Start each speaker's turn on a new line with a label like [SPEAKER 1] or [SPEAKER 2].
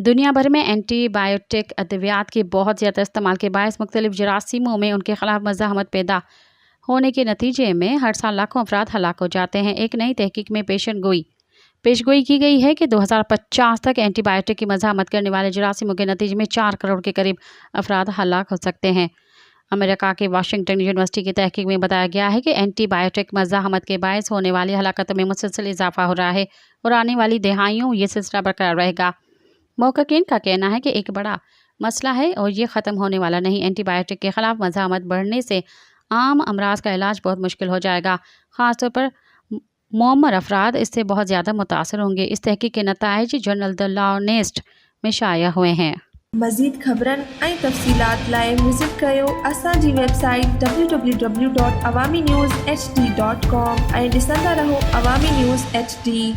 [SPEAKER 1] दुनिया भर में एंटीबायोटिक अद्वियात के बहुत ज़्यादा इस्तेमाल के बायस मुख्तलिफ जरासीमों में उनके खिलाफ मज़ाहमत पैदा होने के नतीजे में हर साल लाखों अफराद हलाक हो जाते हैं। एक नई तहकीक में पेशगोई की गई है कि 2050 तक एंटीबायोटिक की मज़ाहमत करने वाले जरासीमों के नतीजे में 4 करोड़ के करीब अफराद हलाक हो सकते हैं। अमेरिका के वाशिंगटन यूनिवर्सिटी की तहकीक में बताया गया है कि एंटीबायोटिक मज़ाहमत के बायस होने वाली हलाकत में मुसलसल इजाफा हो रहा है और आने वाली दहाइयों ये सिलसिला बरकरार रहेगा। मुहक्किकीन का कहना है कि एक बड़ा मसला है और ये ख़त्म होने वाला नहीं। एंटीबायोटिक के ख़िलाफ़ मज़ाहमत बढ़ने से आम अमराज का इलाज बहुत मुश्किल हो जाएगा। ख़ासतौर पर मुअम्मर अफराद इससे बहुत ज़्यादा मुतासर होंगे। इस तहकीक के नताइज जर्नल द लानसेट में शाया हुए हैं।
[SPEAKER 2] मज़ीद ख़बरन ऐं तफ़सीलात लाइ विज़िट कयो असांजी वेबसाइट www.awamiNewsHD.com ऐं ॾिसंदा रहो अवामी न्यूज़ HD।